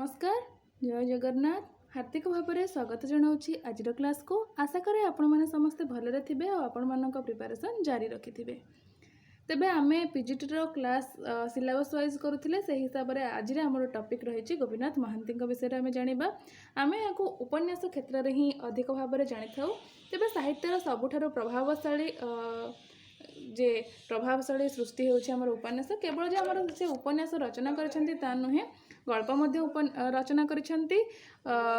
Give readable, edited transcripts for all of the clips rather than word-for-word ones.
नमस्कार जय जगन्नाथ हार्दिक भाव में स्वागत जनाऊँगी आज क्लास को आशा करे आपण मैंने समस्ते भलरे थे और आपण मान प्रिपरेशन जारी रखि थे। तेबे आमे पीजीटी क्लास सिलेबस वाइज करुले से हिसाब से आज आम टॉपिक रही गोपीनाथ महांती विषय में जाना आम या उपन्यास क्षेत्र में ही अधिक भाव में जानी था। तेबे साहित्यर सबुठार प्रभावशाली सृष्टि होमर उपन्यास केवल जे आमर से उपन्यास रचना कर नुहे गल्प रचना करिसेंती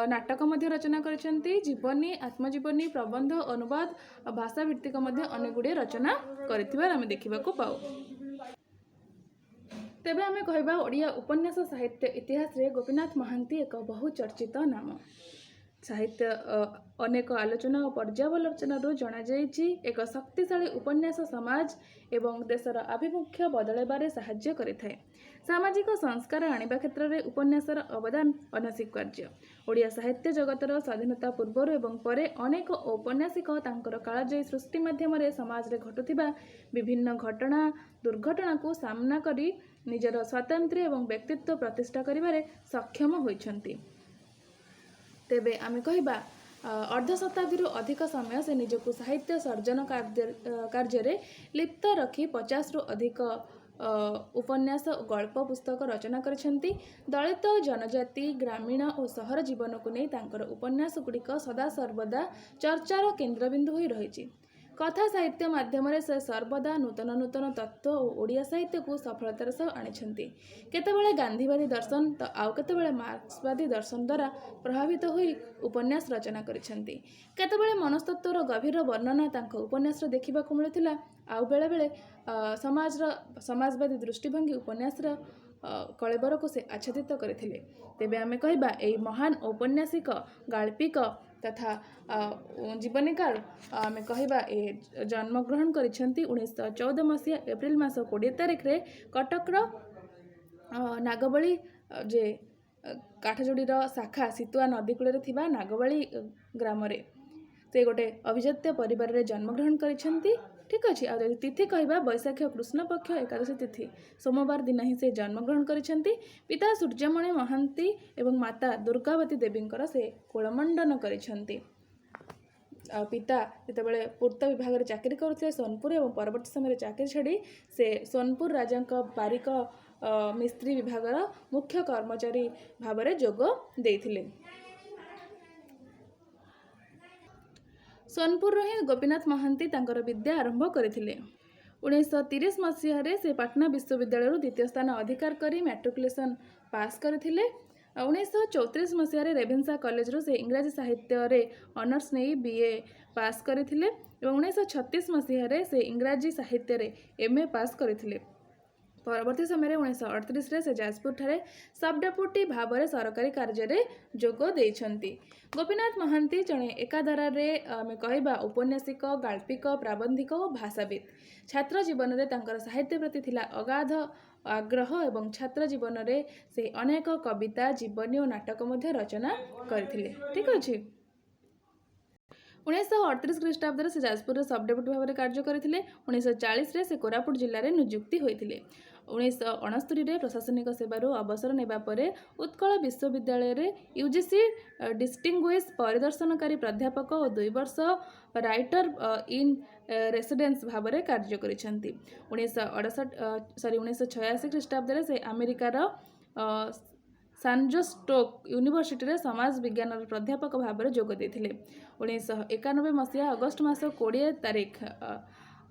नाटक रचना करिसेंती जीवनी आत्मजीवनी प्रबंध अनुवाद भाषा भित्तिक अनेक गुड़े रचना करथिबार आमे देखिबाको पाऊ। तेबे आमे कहबा ओडिया उपन्यास साहित्य इतिहास रे गोपीनाथ महांती एक बहुचर्चित नाम। साहित्य अनेक आलोचना और पर्यालोचना जना जाइछि एक शक्तिशाली उपन्यास समाज एवं देशर आभिमुख्य बदलैबारे साहाय्य करिथाय। सामाजिक संस्कार आनिबा क्षेत्र में उपन्यासर अवदान अनस्वीकार्य। ओडिया साहित्य जगतर स्वाधीनता पूर्व एवं परे अनेक औपन्यासिक तांकर कालजयी सृष्टि माध्यम समाज रे घटुथिबा विभिन्न घटना दुर्घटना को सामना करी निजर स्वातंत्र्य एवं व्यक्तित्व प्रतिष्ठा करिबारे सक्षम होइछन्ति। तेबे आमे कहिबा अर्धशताब्दी अधिक समय से निजको साहित्य सर्जन कार्य लिप्त रखी 50 रु अधिक उपन्यास गल्प पुस्तक रचना करिसेंती। दलित जनजाति ग्रामीण और सहर जीवन को नहीं तांकर उपन्यास गुड़िक सदा सर्वदा चर्चार केन्द्रबिंदु होई रहिछि। कथा साहित्य माध्यम से सर्वदा नूतन नूतन तत्व और ओडिया साहित्य को सफलतार सह आनिछन्ति। केतेबेले गांधीवादी दर्शन तो आउ केतेबेले मार्क्सवादी दर्शन द्वारा प्रभावित होई उपन्यास रचना करिछन्ति। केतेबेले मनस्तत्वर गभीर वर्णना तांको उपन्यास देखिबाकु मिलुथिला आउ बेले बेले समाजवादी दृष्टिभंगी उपन्यास कलेबर को से आच्छादित करथिले। तेबे आमे कहबा एई महान औपन्यासिक गाल्पिक तथा जीवनीकार आमे कहबा ए जन्मग्रहण करिसेंती 1914 मसीहा एप्रिल मास 20 तारिख रे कटकर नागबली जे काठजोड़ीर शाखा सितुआ नदी कूल थिबा नागबली ग्राम रे से गोटे अभिजात्य परिवार रे जन्मग्रहण करिसेंती। ठीक अच्छे आ तिथि कहबा वैशाख कृष्ण पक्ष एकादशी तिथि सोमवार दिन ही से जन्मग्रहण करिसेंती। पिता सूर्यमणि महांती एवं माता दुर्गावती देवींकर से कुलमंडन करिसेंती। पिता जितेबाला पूर्त विभाग में चाकरी करते सोनपुर और परवर्त समय चाकरी छाड़ी से सोनपुर राजा बारिक मिस्त्री विभाग मुख्य कर्मचारी भाव में जोग देइथिले। सोनपुर ही गोपीनाथ महांती तांकर विद्या आरंभ करथिले। 1930 मसीह से पाटना विश्वविद्यालय द्वितीय स्थान अधिकार करी मैट्रिकुलेशन पास करथिले। 1934 मसीह रेभेन्सा कॉलेज से इंग्राजी साहित्य रे ऑनर्स नहीं बीए पास करथिले। 1936 मसीह से इंग्राजी साहित्य रे एमए पास करथिले। परवर्ती समय 1938 से जाजपुर ठारे सब डेपुटी भाव में सरकारी कार्य जोग देइछन्ति। गोपीनाथ महांती जड़े एकाधारा आमे कहबा औपन्यासिक गाल्पिक प्राबंधिक और भाषाविद। छात्र जीवन में तांकर साहित्य प्रति थिला अगाध आग्रह एवं छात्र जीवन में से अनेक कविता जीवनी और नाटक मध्य रचना करथिले। ठीक अच्छे 1938 ख्रीष्टाब्द से जाजपुर सब डेपुटी भाव में कार्य करथिले। 1940 से कोरापुट जिले में नियुक्ति होइथिले। 1969 प्रशासनिक सेवार अवसर नेबा परे उत्कल विश्वविद्यालय रे यूजीसी डिस्टिंग्विश परिदर्शनकारी प्राध्यापक और 2 वर्ष राइटर इन रेसिडेंस भाव में कार्य करिसेंती। 1986 ख्रीष्टाब्द से अमेरिकार सानजोस्टोक यूनिवर्सिटी रे समाज विज्ञान प्राध्यापक भाव में जोग देथिले। 1991 मसीहा अगस्ट मास 20 तारिख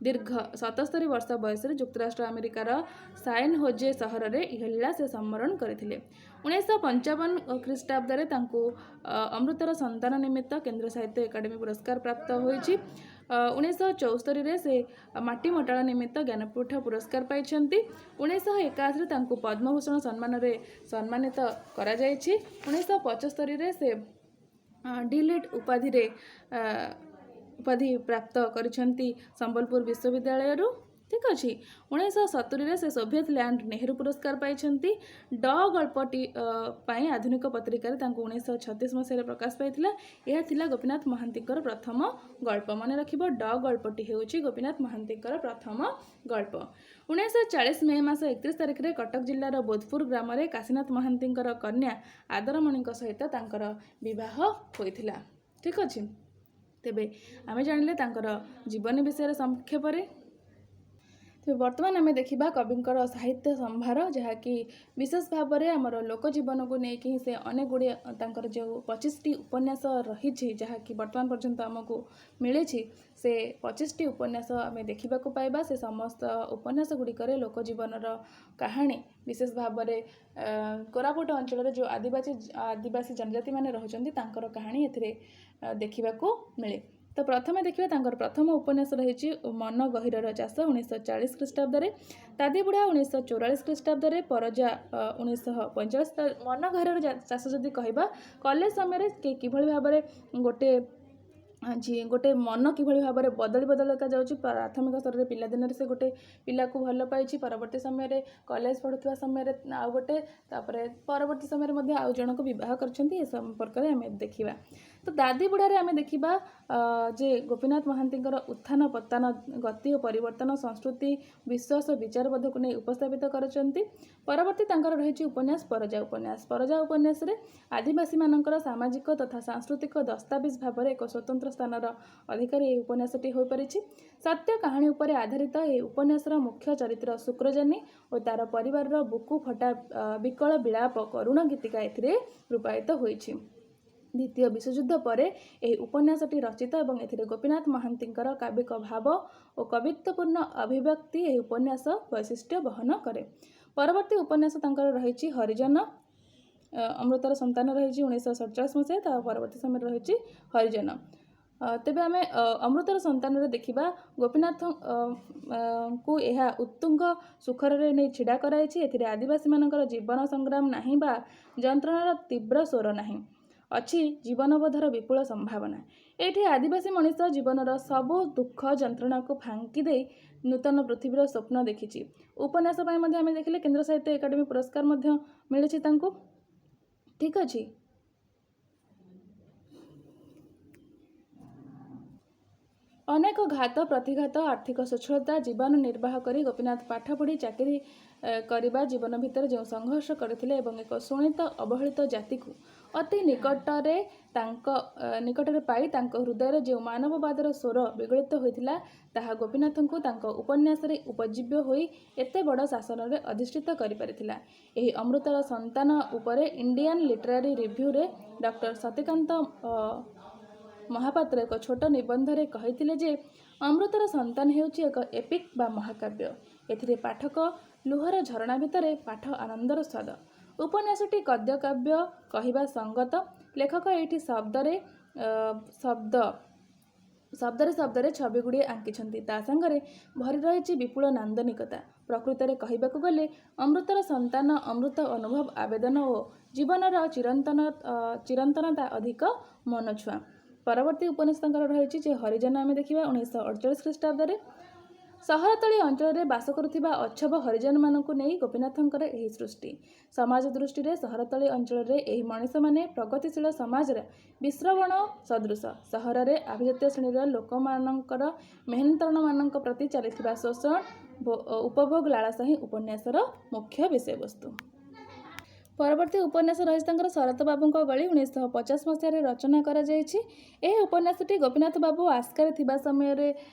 दीर्घ 77 वर्ष बयस युक्तराष्ट्र अमेरिकार सैन होजे सहर में यह लीला से सम्मरण करथिले। 1955 ख्रीष्टाब्द अमृतर संतान निमित्त केंद्र साहित्य एकाडेमी पुरस्कार प्राप्त होइछि। 1974 से माटी मटाळ निमित्त ज्ञानपीठ पुरस्कार पाइछन्ति। 1981 तांको पद्मभूषण सम्मान रे सम्मानित करा जाइछि। 1975 से डिलिट उपाधि प्राप्त करिछन्ति संबलपुर विश्वविद्यालय रु। ठीक अच्छे 1970 से सोवियत लैंड नेहरू पुरस्कार पाइछन्ति। ड गल्पटी पाई आधुनिक पत्रिका 1936 मसीह प्रकाश पाइथिला। यह थिला गोपीनाथ महांतीकर प्रथम गल्प। मन रखिबो ड गल्पटी हेउछि गोपीनाथ महांतीकर प्रथम गल्प। 1940 ମେ ମାସ 31 ତାରିଖରେ କଟକ ଜିଲ୍ଲାର ବୋଧପୁର ଗ୍ରାମରେ କାଶୀନାଥ ମହାନ୍ତିଙ୍କର କନ୍ୟା ଆଦରମଣିଙ୍କ ସହିତ ତାଙ୍କର ବିବାହ ହୋଇଥିଲା। ଠିକ୍ ଅଛି। ତେବେ ଆମେ ଜାଣିଲେ ତାଙ୍କର ଜୀବନୀ ବିଷୟରେ ସଂକ୍ଷେପରେ। ତେବେ ବର୍ତ୍ତମାନ ଆମେ ଦେଖିବା କବିଙ୍କର ସାହିତ୍ୟ ସମ୍ଭାର, ଯାହାକି ବିଶେଷ ଭାବରେ ଆମର ଲୋକଜୀବନକୁ ନେଇକି ସେ ଅନେକ ଗୁଡ଼ିଏ ତାଙ୍କର ଯେଉଁ 25ଟି ଉପନ୍ୟାସ ରହିଛି, ଯାହାକି ବର୍ତ୍ତମାନ ପର୍ଯ୍ୟନ୍ତ ଆମକୁ ମିଳିଛି, ସେ 25ଟି ଉପନ୍ୟାସ ଆମେ ଦେଖିବାକୁ ପାଇବା। ସେ ସମସ୍ତ ଉପନ୍ୟାସ ଗୁଡ଼ିକରେ ଲୋକଜୀବନର କାହାଣୀ, ବିଶେଷ ଭାବରେ କୋରାପୁଟ ଅଞ୍ଚଳରେ ଯେଉଁ ଆଦିବାସୀ ଜନଜାତିମାନେ ରହୁଛନ୍ତି ତାଙ୍କର କାହାଣୀ ଏଥିରେ ଦେଖିବାକୁ ମିଳେ। ତ ପ୍ରଥମେ ଦେଖିବା ତାଙ୍କର ପ୍ରଥମ ଉପନ୍ୟାସ ରହିଛି ମନ ଗହୀରର ଚାଷ 1940 ଖ୍ରୀଷ୍ଟାବ୍ଦରେ, ଦାଦିବୁଢ଼ା 1944 ଖ୍ରୀଷ୍ଟାବ୍ଦରେ, ପରଜା 1945। ମନ ଗହୀରର ଚାଷ ଯଦି କହିବା, କଲେଜ ସମୟରେ କିଭଳି ଭାବରେ ଗୋଟେ ମନ କିଭଳି ଭାବରେ ବଦଳି ଯାଉଛି। ପ୍ରାଥମିକ ସ୍ତରରେ ପିଲାଦିନରେ ସେ ଗୋଟେ ପିଲାକୁ ଭଲ ପାଇଛି, ପରବର୍ତ୍ତୀ ସମୟରେ କଲେଜ ପଢ଼ୁଥିବା ସମୟରେ ଆଉ ଗୋଟେ, ତାପରେ ପରବର୍ତ୍ତୀ ସମୟରେ ମଧ୍ୟ ଆଉ ଜଣକୁ ବିବାହ କରିଛନ୍ତି। ଏ ସମ୍ପର୍କରେ ଆମେ ଦେଖିବା। ତ ଦାଦିବୁଢ଼ାରେ ଆମେ ଦେଖିବା ଯେ ଗୋପୀନାଥ ମହାନ୍ତିଙ୍କର ଉତ୍ଥାନ ପତନ, ଗତି ଓ ପରିବର୍ତ୍ତନ, ସଂସ୍କୃତି, ବିଶ୍ୱାସ ଓ ବିଚାରବୋଧକୁ ନେଇ ଉପସ୍ଥାପିତ କରିଛନ୍ତି। ପରବର୍ତ୍ତୀ ତାଙ୍କର ରହିଛି ଉପନ୍ୟାସ ପରଜା ଉପନ୍ୟାସ। ପରଜା ଉପନ୍ୟାସରେ ଆଦିବାସୀମାନଙ୍କର ସାମାଜିକ ତଥା ସାଂସ୍କୃତିକ ଦସ୍ତାବିଜ ଭାବରେ ଏକ ସ୍ୱତନ୍ତ୍ର ସ୍ଥାନର ଅଧିକାରୀ ଏହି ଉପନ୍ୟାସଟି ହୋଇପାରିଛି। ସତ୍ୟ କାହାଣୀ ଉପରେ ଆଧାରିତ ଏହି ଉପନ୍ୟାସର ମୁଖ୍ୟ ଚରିତ୍ର ଶୁକ୍ରଜାନୀ ଓ ତାର ପରିବାରର ବୁକୁ ଫଟା ବିକଳ ବିଳାପ କରୁଣ ଗୀତିକା ଏଥିରେ ରୂପାୟିତ ହୋଇଛି। ଦ୍ୱିତୀୟ ବିଶ୍ୱଯୁଦ୍ଧ ପରେ ଏହି ଉପନ୍ୟାସଟି ରଚିତ ଏବଂ ଏଥିରେ ଗୋପୀନାଥ ମହାନ୍ତିଙ୍କର କାବ୍ୟିକ ଭାବ ଓ କବିତ୍ୱପୂର୍ଣ୍ଣ ଅଭିବ୍ୟକ୍ତି ଏହି ଉପନ୍ୟାସ ବୈଶିଷ୍ଟ୍ୟ ବହନ କରେ। ପରବର୍ତ୍ତୀ ଉପନ୍ୟାସ ତାଙ୍କର ରହିଛି ହରିଜନ। ଅମୃତର ସନ୍ତାନ ରହିଛି 1947 ମସିହା, ତା ପରବର୍ତ୍ତୀ ସମୟରେ ରହିଛି ହରିଜନ। ତେବେ ଆମେ ଅମୃତର ସନ୍ତାନରେ ଦେଖିବା ଗୋପୀନାଥଙ୍କୁ ଏହା ଉତ୍ତୁଙ୍ଗ ସୁଖରରେ ନେଇ ଛିଡ଼ା କରାଯାଇଛି। ଏଥିରେ ଆଦିବାସୀମାନଙ୍କର ଜୀବନ ସଂଗ୍ରାମ ନାହିଁ ବା ଯନ୍ତ୍ରଣାର ତୀବ୍ର ସ୍ୱର ନାହିଁ, ଅଛି ଜୀବନବୋଧର ବିପୁଳ ସମ୍ଭାବନା। ଏଇଠି ଆଦିବାସୀ ମଣିଷ ଜୀବନର ସବୁ ଦୁଃଖ ଯନ୍ତ୍ରଣାକୁ ଫାଙ୍କି ଦେଇ ନୂତନ ପୃଥିବୀର ସ୍ୱପ୍ନ ଦେଖିଛି। ଉପନ୍ୟାସ ପାଇଁ ମଧ୍ୟ ଆମେ ଦେଖିଲେ କେନ୍ଦ୍ର ସାହିତ୍ୟ ଏକାଡେମୀ ପୁରସ୍କାର ମଧ୍ୟ ମିଳିଛି ତାଙ୍କୁ। ଠିକ୍ ଅଛି। ଅନେକ ଘାତ ପ୍ରତିଘାତ, ଆର୍ଥିକ ସ୍ୱଚ୍ଛଳତା, ଜୀବନ ନିର୍ବାହ କରି ଗୋପୀନାଥ ପାଠ ପଢ଼ି ଚାକିରି କରିବା ଜୀବନ ଭିତରେ ଯେଉଁ ସଂଘର୍ଷ କରିଥିଲେ ଏବଂ ଏକ ଶୋଣିତ ଅବହେଳିତ ଜାତିକୁ ଅତି ନିକଟରେ ପାଇ ତାଙ୍କ ହୃଦୟରେ ଯେଉଁ ମାନବବାଦର ସ୍ୱର ବିଗଳିତ ହୋଇଥିଲା, ତାହା ଗୋପୀନାଥଙ୍କୁ ତାଙ୍କ ଉପନ୍ୟାସରେ ଉପଜୀବ୍ୟ ହୋଇ ଏତେ ବଡ଼ ଶାସନରେ ଅଧିଷ୍ଠିତ କରିପାରିଥିଲା। ଏହି ଅମୃତର ସନ୍ତାନ ଉପରେ ଇଣ୍ଡିଆନ୍ ଲିଟରାରୀ ରିଭ୍ୟୁରେ ଡକ୍ଟର ସତୀକାନ୍ତ ମହାପାତ୍ର ଏକ ଛୋଟ ନିବନ୍ଧରେ କହିଥିଲେ ଯେ ଅମୃତର ସନ୍ତାନ ହେଉଛି ଏକ ଏପିକ୍ ବା ମହାକାବ୍ୟ। ଏଥିରେ ପାଠକ ଲୁହର ଝରଣା ଭିତରେ ପାଠ ଆନନ୍ଦର ସ୍ୱାଦ। ଉପନ୍ୟାସଟି ଗଦ୍ୟକାବ୍ୟ କହିବା ସଙ୍ଗତ। ଲେଖକ ଏଇଠି ଶବ୍ଦରେ ଛବିଗୁଡ଼ିଏ ଆଙ୍କିଛନ୍ତି, ତା ସାଙ୍ଗରେ ଭରି ରହିଛି ବିପୁଳ ନାନ୍ଦନିକତା। ପ୍ରକୃତରେ କହିବାକୁ ଗଲେ ଅମୃତର ସନ୍ତାନ ଅମୃତ ଅନୁଭବ, ଆବେଦନ ଓ ଜୀବନର ଚିରନ୍ତନତା ଅଧିକ ମନଛୁଆଁ। ପରବର୍ତ୍ତୀ ଉପନ୍ୟାସ ତାଙ୍କର ରହିଛି ଯେ ହରିଜନ ଆମେ ଦେଖିବା 1948 ଖ୍ରୀଷ୍ଟାବ୍ଦରେ। ସହରତଳି ଅଞ୍ଚଳରେ ବାସ କରୁଥିବା ଅଛବ ହରିଜନମାନଙ୍କୁ ନେଇ ଗୋପୀନାଥଙ୍କର ଏହି ସୃଷ୍ଟି। ସମାଜ ଦୃଷ୍ଟିରେ ସହରତଳି ଅଞ୍ଚଳରେ ଏହି ମଣିଷମାନେ ପ୍ରଗତିଶୀଳ ସମାଜର ବିଶ୍ରବଣ ସଦୃଶ। ସହରରେ ଆଭିଜାତ୍ୟ ଶ୍ରେଣୀର ଲୋକମାନଙ୍କର ମେହନତମାନଙ୍କ ପ୍ରତି ଚାଲିଥିବା ଶୋଷଣ ଉପଭୋଗ ଲାଳସା ହିଁ ଉପନ୍ୟାସର ମୁଖ୍ୟ ବିଷୟବସ୍ତୁ। ପରବର୍ତ୍ତୀ ଉପନ୍ୟାସ ରହିଛି ତାଙ୍କର ଶରତ ବାବୁଙ୍କ ଗଳି 1950 ମସିହାରେ ରଚନା କରାଯାଇଛି। ଏହି ଉପନ୍ୟାସଟି ଗୋପୀନାଥ ବାବୁ ଆସ୍କାରେ ଥିବା ସମୟରେ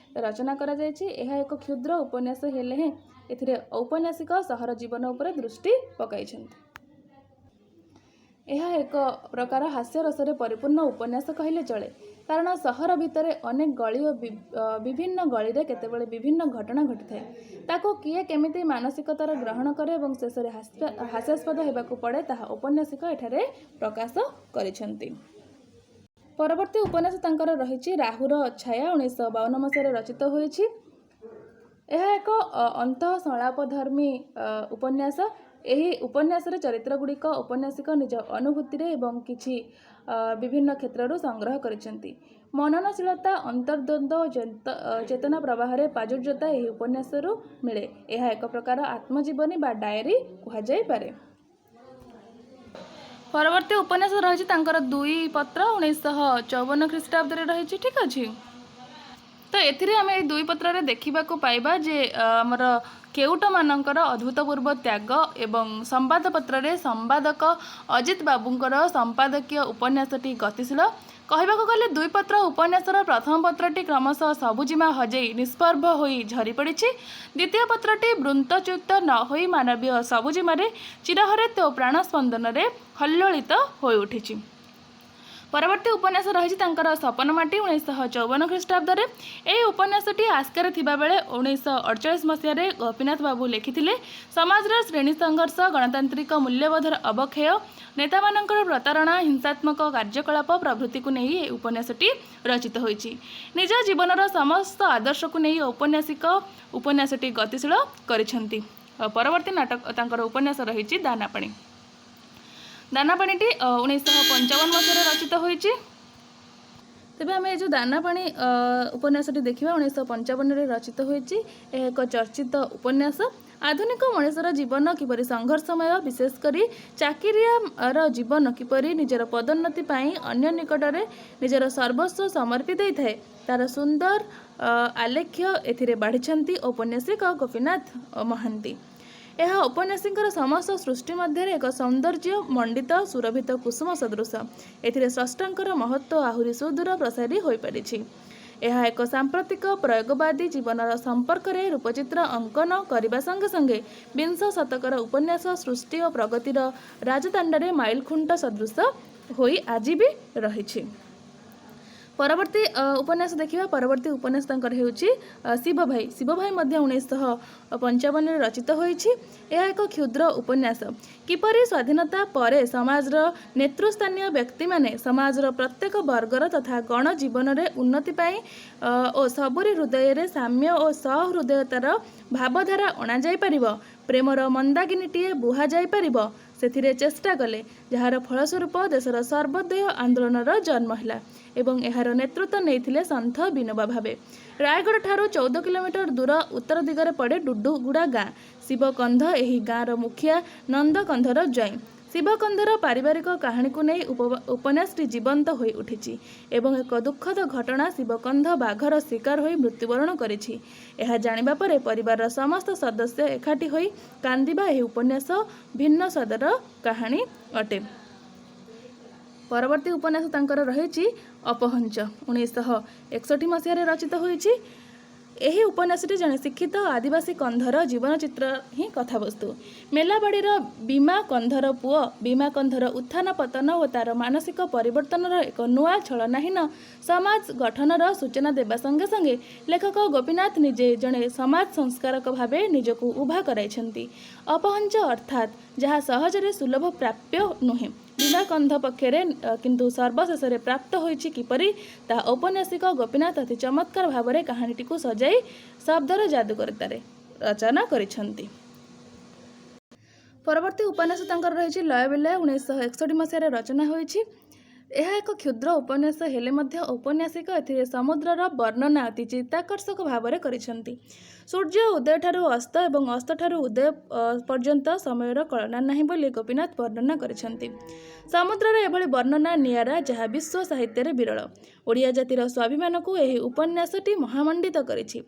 ରଚନା କରାଯାଇଛି। ଏହା ଏକ କ୍ଷୁଦ୍ର ଉପନ୍ୟାସ ହେଲେ ହେଁ ଏଥିରେ ଔପନ୍ୟାସିକ ସହର ଜୀବନ ଉପରେ ଦୃଷ୍ଟି ପକାଇଛନ୍ତି। ଏହା ଏକ ପ୍ରକାର ହାସ୍ୟରସରେ ପରିପୂର୍ଣ୍ଣ ଉପନ୍ୟାସ କହିଲେ ଚଳେ, କାରଣ ସହର ଭିତରେ ଅନେକ ଗଳି ଓ ବିଭିନ୍ନ ଗଳିରେ କେତେବେଳେ ବିଭିନ୍ନ ଘଟଣା ଘଟିଥାଏ। ତାକୁ କିଏ କେମିତି ମାନସିକତାର ଗ୍ରହଣ କରେ ଏବଂ ଶେଷରେ ହାସ୍ୟାସ୍ପଦ ହେବାକୁ ପଡ଼େ, ତାହା ଔପନ୍ୟାସିକ ଏଠାରେ ପ୍ରକାଶ କରିଛନ୍ତି। ପରବର୍ତ୍ତୀ ଉପନ୍ୟାସ ତାଙ୍କର ରହିଛି ରାହୁର ଛାୟା 1952 ମସିହାରେ ରଚିତ ହୋଇଛି। ଏହା ଏକ ଅନ୍ତଃ ସଂଳାପଧର୍ମୀ ଉପନ୍ୟାସ। ଏହି ଉପନ୍ୟାସରେ ଚରିତ୍ରଗୁଡ଼ିକ ଔପନ୍ୟାସିକ ନିଜ ଅନୁଭୂତିରେ ଏବଂ କିଛି ବିଭିନ୍ନ କ୍ଷେତ୍ରରୁ ସଂଗ୍ରହ କରିଛନ୍ତି। ମନନଶୀଳତା, ଅନ୍ତର୍ଦ୍ୱନ୍ଦ୍ୱ ଓ ଚେତନା ପ୍ରବାହରେ ପ୍ରାଚୁର୍ଯ୍ୟତା ଏହି ଉପନ୍ୟାସରୁ ମିଳେ। ଏହା ଏକ ପ୍ରକାର ଆତ୍ମଜୀବନୀ ବା ଡାଏରୀ କୁହାଯାଇପାରେ। ପରବର୍ତ୍ତୀ ଉପନ୍ୟାସ ରହିଛି ତାଙ୍କର ଦୁଇ ପତ୍ର 1954 ଖ୍ରୀଷ୍ଟାବ୍ଦରେ ରହିଛି। ଠିକ୍ ଅଛି। ତ ଏଥିରେ ଆମେ ଏଇ ଦୁଇ ପତ୍ରରେ ଦେଖିବାକୁ ପାଇବା ଯେ ଆମର କେଉଟମାନଙ୍କର ଅଭୂତପୂର୍ବ ତ୍ୟାଗ ଏବଂ ସମ୍ବାଦପତ୍ରରେ ସମ୍ପାଦକ ଅଜିତ ବାବୁଙ୍କର ସମ୍ପାଦକୀୟ ଉପନ୍ୟାସଟି ଗତିଶୀଳ। କହିବାକୁ ଗଲେ ଦୁଇପତ୍ର ଉପନ୍ୟାସର ପ୍ରଥମ ପତ୍ରଟି କ୍ରମଶଃ ସବୁଜିମା ହଜେଇ ନିଷ୍ପର୍ଭ ହୋଇ ଝରିପଡ଼ିଛି। ଦ୍ୱିତୀୟ ପତ୍ରଟି ବୃନ୍ତଚ୍ୟୁତ ନ ହୋଇ ମାନବୀୟ ସବୁଜିମାରେ ଚିରହରିତ ଓ ପ୍ରାଣ ସ୍ପନ୍ଦନରେ ହଲ୍ଲୋଳିତ ହୋଇଉଠିଛି। ପରବର୍ତ୍ତୀ ଉପନ୍ୟାସ ରହିଛି ତାଙ୍କର ସପନମାଟି 1954 ଖ୍ରୀଷ୍ଟାବ୍ଦରେ। ଏହି ଉପନ୍ୟାସଟି ଆସ୍କାରେ ଥିବାବେଳେ 1948 ମସିହାରେ ଗୋପୀନାଥ ବାବୁ ଲେଖିଥିଲେ। ସମାଜର ଶ୍ରେଣୀ ସଂଘର୍ଷ, ଗଣତାନ୍ତ୍ରିକ ମୂଲ୍ୟବୋଧର ଅବକ୍ଷୟ, ନେତାମାନଙ୍କର ପ୍ରତାରଣା, ହିଂସାତ୍ମକ କାର୍ଯ୍ୟକଳାପ ପ୍ରଭୃତିକୁ ନେଇ ଏହି ଉପନ୍ୟାସଟି ରଚିତ ହୋଇଛି। ନିଜ ଜୀବନର ସମସ୍ତ ଆଦର୍ଶକୁ ନେଇ ଉପନ୍ୟାସଟି ଗତିଶୀଳ କରିଛନ୍ତି। ପରବର୍ତ୍ତୀ ନାଟକ ତାଙ୍କର ଉପନ୍ୟାସ ରହିଛି ଦାନାପାଣି। ଦାନାପାଣିଟି 1955 ମସିହାରେ ରଚିତ ହୋଇଛି। ତେବେ ଆମେ ଏ ଯେଉଁ ଦାନାପାଣି ଉପନ୍ୟାସଟି ଦେଖିବା 1955ରେ ରଚିତ ହୋଇଛି। ଏହା ଏକ ଚର୍ଚ୍ଚିତ ଉପନ୍ୟାସ। ଆଧୁନିକ ମଣିଷର ଜୀବନ କିପରି ସଂଘର୍ଷମୟ, ବିଶେଷ କରି ଚାକିରିଆର ଜୀବନ କିପରି ନିଜର ପଦୋନ୍ନତି ପାଇଁ ଅନ୍ୟ ନିକଟରେ ନିଜର ସର୍ବସ୍ୱ ସମର୍ପି ଦେଇଥାଏ, ତାର ସୁନ୍ଦର ଆଲେଖ୍ୟ ଏଥିରେ ବାଢ଼ିଛନ୍ତି ଔପନ୍ୟାସିକ ଗୋପୀନାଥ ମହାନ୍ତି। ଏହା ଔପନ୍ୟାସିକଙ୍କର ସମସ୍ତ ସୃଷ୍ଟି ମଧ୍ୟରେ ଏକ ସୌନ୍ଦର୍ଯ୍ୟ ମଣ୍ଡିତ ସୁରଭିତ କୁସୁମ ସଦୃଶ। ଏଥିରେ ସ୍ରଷ୍ଟାଙ୍କର ମହତ୍ତ୍ୱ ଆହୁରି ସୁଦୂର ପ୍ରସାରୀ ହୋଇପାରିଛି। ଏହା ଏକ ସାମ୍ପ୍ରତିକ ପ୍ରୟୋଗବାଦୀ ଜୀବନର ସମ୍ପର୍କରେ ରୂପଚିତ୍ର ଅଙ୍କନ କରିବା ସଙ୍ଗେ ସଙ୍ଗେ ବିଂଶ ଶତକର ଉପନ୍ୟାସ ସୃଷ୍ଟି ଓ ପ୍ରଗତିର ରାଜଦାଣ୍ଡରେ ମାଇଲଖୁଣ୍ଟ ସଦୃଶ ହୋଇ ଆଜି ବି ରହିଛି। ପରବର୍ତ୍ତୀ ଉପନ୍ୟାସ ଦେଖିବା। ପରବର୍ତ୍ତୀ ଉପନ୍ୟାସ ତାଙ୍କର ହେଉଛି ଶିବଭାଇ। ଶିବଭାଇ ମଧ୍ୟ 1955ରେ ରଚିତ ହୋଇଛି। ଏହା ଏକ କ୍ଷୁଦ୍ର ଉପନ୍ୟାସ। କିପରି ସ୍ୱାଧୀନତା ପରେ ସମାଜର ନେତୃସ୍ଥାନୀୟ ବ୍ୟକ୍ତିମାନେ ସମାଜର ପ୍ରତ୍ୟେକ ବର୍ଗର ତଥା ଗଣ ଜୀବନରେ ଉନ୍ନତି ପାଇଁ ଓ ସବୁରି ହୃଦୟରେ ସାମ୍ୟ ଓ ସହୃଦୟତାର ଭାବଧାରା ଅଣାଯାଇପାରିବ, ପ୍ରେମର ମନ୍ଦାକିନୀଟିଏ ବୁହାଯାଇପାରିବ, ସେଥିରେ ଚେଷ୍ଟା କଲେ, ଯାହାର ଫଳସ୍ୱରୂପ ଦେଶର ସର୍ବୋଦୟ ଆନ୍ଦୋଳନର ଜନ୍ମ ହେଲା ଏବଂ ଏହାର ନେତୃତ୍ୱ ନେଇଥିଲେ ସନ୍ଥ ବିନୋବା ଭାବେ। ରାୟଗଡ଼ଠାରୁ 14 କିଲୋମିଟର ଦୂର ଉତ୍ତର ଦିଗରେ ପଡ଼େ ଡୁଡୁଗୁଡ଼ା ଗାଁ। ଶିବକନ୍ଧ ଏହି ଗାଁର ମୁଖିଆ ନନ୍ଦକନ୍ଧର ଜ୍ୱାଇଁ। ଶିବକନ୍ଧର ପାରିବାରିକ କାହାଣୀକୁ ନେଇ ଉପନ୍ୟାସଟି ଜୀବନ୍ତ ହୋଇ ଉଠିଛି ଏବଂ ଏକ ଦୁଃଖଦ ଘଟଣା ଶିବକନ୍ଧ ବାଘର ଶିକାର ହୋଇ ମୃତ୍ୟୁବରଣ କରିଛି, ଏହା ଜାଣିବା ପରେ ପରିବାରର ସମସ୍ତ ସଦସ୍ୟ ଏକାଠି ହୋଇ କାନ୍ଦିବା ଏହି ଉପନ୍ୟାସ ଭିନ୍ନ ସ୍ୱାଦର କାହାଣୀ ଅଟେ। ପରବର୍ତ୍ତୀ ଉପନ୍ୟାସ ତାଙ୍କର ରହିଛି ଅପହଞ୍ଚ। 1961 ମସିହାରେ ରଚିତ ହୋଇଛି। ଏହି ଉପନ୍ୟାସଟି ଜଣେ ଶିକ୍ଷିତ ଆଦିବାସୀ କନ୍ଧର ଜୀବନଚିତ୍ର ହିଁ କଥାବସ୍ତୁ। ମେଲାବାଡ଼ିର ବୀମା କନ୍ଧର ପୁଅ ବୀମା କନ୍ଧର ଉତ୍ଥାନ ପତନ ଓ ତାର ମାନସିକ ପରିବର୍ତ୍ତନର ଏକ ନୂଆ ଛଳନାହୀନ ସମାଜ ଗଠନର ସୂଚନା ଦେବା ସଙ୍ଗେ ସଙ୍ଗେ ଲେଖକ ଗୋପୀନାଥ ନିଜେ ଜଣେ ସମାଜ ସଂସ୍କାରକ ଭାବେ ନିଜକୁ ଉଭା କରାଇଛନ୍ତି। ଅପହଞ୍ଚ ଅର୍ଥାତ୍ ଯାହା ସହଜରେ ସୁଲଭ ପ୍ରାପ୍ୟ ନୁହେଁ, ବୀମା କନ୍ଧ ପକ୍ଷରେ କିନ୍ତୁ ସର୍ବଶେଷରେ ପ୍ରାପ୍ତ ହୋଇଛି କିପରି, ତାହା ଔପନ୍ୟାସିକ ଗୋପୀନାଥ ଅତି ଚମତ୍କାର ଭାବରେ କାହାଣୀଟିକୁ ସଜାଇ ଶବ୍ଦର ଯାଦୁକରିତାରେ ରଚନା କରିଛନ୍ତି। ପରବର୍ତ୍ତୀ ଉପନ୍ୟାସ ତାଙ୍କର ରହିଛି ଲୟବିଲୟ। 1961 ମସିହାରେ ରଚନା ହୋଇଛି। ଏହା ଏକ କ୍ଷୁଦ୍ର ଉପନ୍ୟାସ ହେଲେ ମଧ୍ୟ ଔପନ୍ୟାସିକ ଏଥିରେ ସମୁଦ୍ରର ବର୍ଣ୍ଣନା ଅତି ଚିତ୍ତାକର୍ଷକ ଭାବରେ କରିଛନ୍ତି। ସୂର୍ଯ୍ୟ ଉଦୟଠାରୁ ଅସ୍ତ ଏବଂ ଅସ୍ତଠାରୁ ଉଦୟ ପର୍ଯ୍ୟନ୍ତ ସମୟର କଳନା ନାହିଁ ବୋଲି ଗୋପୀନାଥ ବର୍ଣ୍ଣନା କରିଛନ୍ତି। ସମୁଦ୍ରର ଏଭଳି ବର୍ଣ୍ଣନା ନିଆରା, ଯାହା ବିଶ୍ୱ ସାହିତ୍ୟରେ ବିରଳ। ଓଡ଼ିଆ ଜାତିର ସ୍ୱାଭିମାନକୁ ଏହି ଉପନ୍ୟାସଟି ମହାମଣ୍ଡିତ କରିଛି।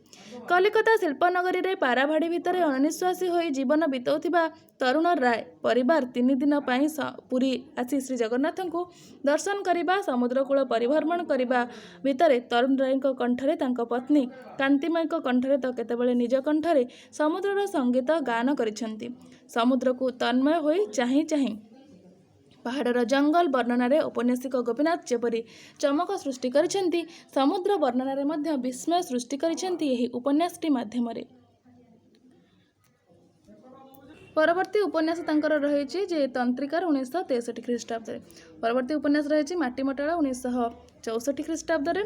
କଲିକତା ଶିଳ୍ପନଗରୀରେ ପାରାଭାଡ଼ି ଭିତରେ ଅଣନିଶ୍ୱାସୀ ହୋଇ ଜୀବନ ବିତାଉଥିବା ତରୁଣ ରାୟ ପରିବାର 3 ଦିନ ପାଇଁ ପୁରୀ ଆସି ଶ୍ରୀ ଜଗନ୍ନାଥଙ୍କୁ ଦର୍ଶନ କରିବା, ସମୁଦ୍ରକୂଳ ପରିଭ୍ରମଣ କରିବା ଭିତରେ ତରୁଣ ରାୟଙ୍କ କଣ୍ଠରେ ତାଙ୍କ ପତ୍ନୀ କାନ୍ତିମୟୀଙ୍କ କଣ୍ଠରେ ତ କେତେବେଳେ ନିଜ କଣ୍ଠରେ ସମୁଦ୍ରର ସଙ୍ଗୀତ ଗାନ କରିଛନ୍ତି। ସମୁଦ୍ରକୁ ତନ୍ମୟ ହୋଇ ଚାହିଁ ଚାହିଁ ପାହାଡ଼ର ଜଙ୍ଗଲ ବର୍ଣ୍ଣନାରେ ଔପନ୍ୟାସିକ ଗୋପୀନାଥ ଯେପରି ଚମକ ସୃଷ୍ଟି କରିଛନ୍ତି, ସମୁଦ୍ର ବର୍ଣ୍ଣନାରେ ମଧ୍ୟ ବିସ୍ମୟ ସୃଷ୍ଟି କରିଛନ୍ତି ଏହି ଉପନ୍ୟାସଟି ମାଧ୍ୟମରେ। ପରବର୍ତ୍ତୀ ଉପନ୍ୟାସ ତାଙ୍କର ରହିଛି ଯେ ତନ୍ତ୍ରିକାର 1963 ଖ୍ରୀଷ୍ଟାବ୍ଦରେ। ପରବର୍ତ୍ତୀ ଉପନ୍ୟାସ ରହିଛି ମାଟିମଟାଳ 1964 ଖ୍ରୀଷ୍ଟାବ୍ଦରେ।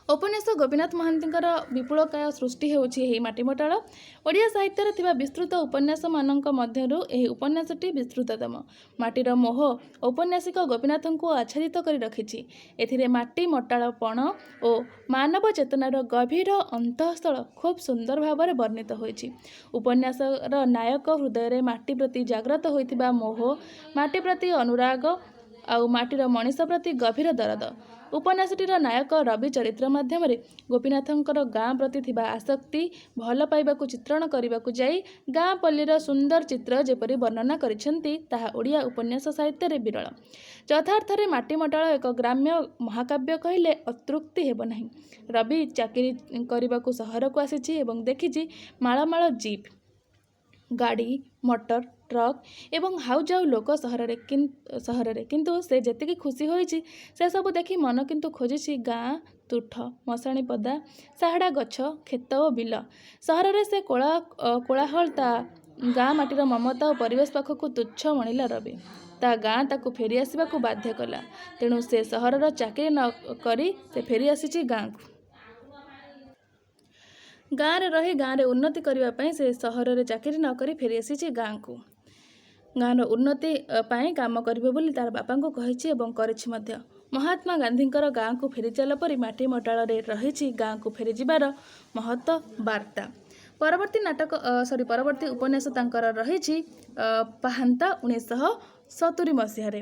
ଔପନ୍ୟାସ ଗୋପୀନାଥ ମହାନ୍ତିଙ୍କର ବିପୁଳକାୟ ସୃଷ୍ଟି ହେଉଛି ଏହି ମାଟିମଟାଳ। ଓଡ଼ିଆ ସାହିତ୍ୟରେ ଥିବା ବିସ୍ତୃତ ଉପନ୍ୟାସମାନଙ୍କ ମଧ୍ୟରୁ ଏହି ଉପନ୍ୟାସଟି ବିସ୍ତୃତତମ। ମାଟିର ମୋହ ଔପନ୍ୟାସିକ ଗୋପୀନାଥଙ୍କୁ ଆଚ୍ଛାଦିତ କରି ରଖିଛି। ଏଥିରେ ମାଟି ମଟାଳପଣ ଓ ମାନବ ଚେତନାର ଗଭୀର ଅନ୍ତଃସ୍ଥଳ ଖୁବ୍ ସୁନ୍ଦର ଭାବରେ ବର୍ଣ୍ଣିତ ହୋଇଛି। ଉପନ୍ୟାସର ନାୟକ ହୃଦୟରେ ମାଟି ପ୍ରତି ଜାଗ୍ରତ ହୋଇଥିବା ମୋହ, ମାଟି ପ୍ରତି ଅନୁରାଗ ଆଉ ମାଟିର ମଣିଷ ପ୍ରତି ଗଭୀର ଦରଦ ଉପନ୍ୟାସଟିର ନାୟକ ରବି ଚରିତ୍ର ମାଧ୍ୟମରେ ଗୋପୀନାଥଙ୍କର ଗାଁ ପ୍ରତି ଥିବା ଆସକ୍ତି, ଭଲ ପାଇବାକୁ ଚିତ୍ରଣ କରିବାକୁ ଯାଇ ଗାଁ ପଲ୍ଲୀର ସୁନ୍ଦର ଚିତ୍ର ଯେପରି ବର୍ଣ୍ଣନା କରିଛନ୍ତି ତାହା ଓଡ଼ିଆ ଉପନ୍ୟାସ ସାହିତ୍ୟରେ ବିରଳ। ଯଥାର୍ଥରେ ମାଟିମଟାଳ ଏକ ଗ୍ରାମ୍ୟ ମହାକାବ୍ୟ କହିଲେ ଅତ୍ୟୁକ୍ତି ହେବ ନାହିଁ। ରବି ଚାକିରି କରିବାକୁ ସହରକୁ ଆସିଛି ଏବଂ ଦେଖିଛି ମାଳମାଳ ଜିପ୍, ଗାଡ଼ି, ମଟର, ଟ୍ରକ୍ ଏବଂ ହାଉଯାଉ ଲୋକ ସହରରେ କିନ୍ତୁ ସେ ଯେତିକି ଖୁସି ହୋଇଛି ସେସବୁ ଦେଖି ମନ କିନ୍ତୁ ଖୋଜିଛି ଗାଁ, ତୁଠ, ମଶାଣି ପଦା, ସାହାଡ଼ା ଗଛ, କ୍ଷେତ ଓ ବିଲ। ସହରରେ ସେ କୋଳାହଳ ତା ଗାଁ ମାଟିର ମମତା ଓ ପରିବେଶ ପାଖକୁ ତୁଚ୍ଛ ମଣିଲା ରବି। ତା ଗାଁ ତାକୁ ଫେରି ଆସିବାକୁ ବାଧ୍ୟ କଲା। ତେଣୁ ସେ ସହରର ଚାକିରି ନ କରି ସେ ଫେରି ଆସିଛି ଗାଁକୁ। ଗାଁରେ ରହି ଗାଁରେ ଉନ୍ନତି କରିବା ପାଇଁ ସେ ସହରରେ ଚାକିରି ନ କରି ଫେରି ଆସିଛି ଗାଁକୁ। ଗାଁର ଉନ୍ନତି ପାଇଁ କାମ କରିବ ବୋଲି ତାର ବାପାଙ୍କୁ କହିଛି ଏବଂ କରିଛି ମଧ୍ୟ। ମହାତ୍ମା ଗାନ୍ଧୀଙ୍କର ଗାଁକୁ ଫେରିଚାଲ ପରି ମାଟିମଟାଳରେ ରହିଛି ଗାଁକୁ ଫେରିଯିବାର ମହତ ବାର୍ତ୍ତା। ପରବର୍ତ୍ତୀ ଉପନ୍ୟାସ ତାଙ୍କର ରହିଛି ପାହାନ୍ତା 1970 ମସିହାରେ,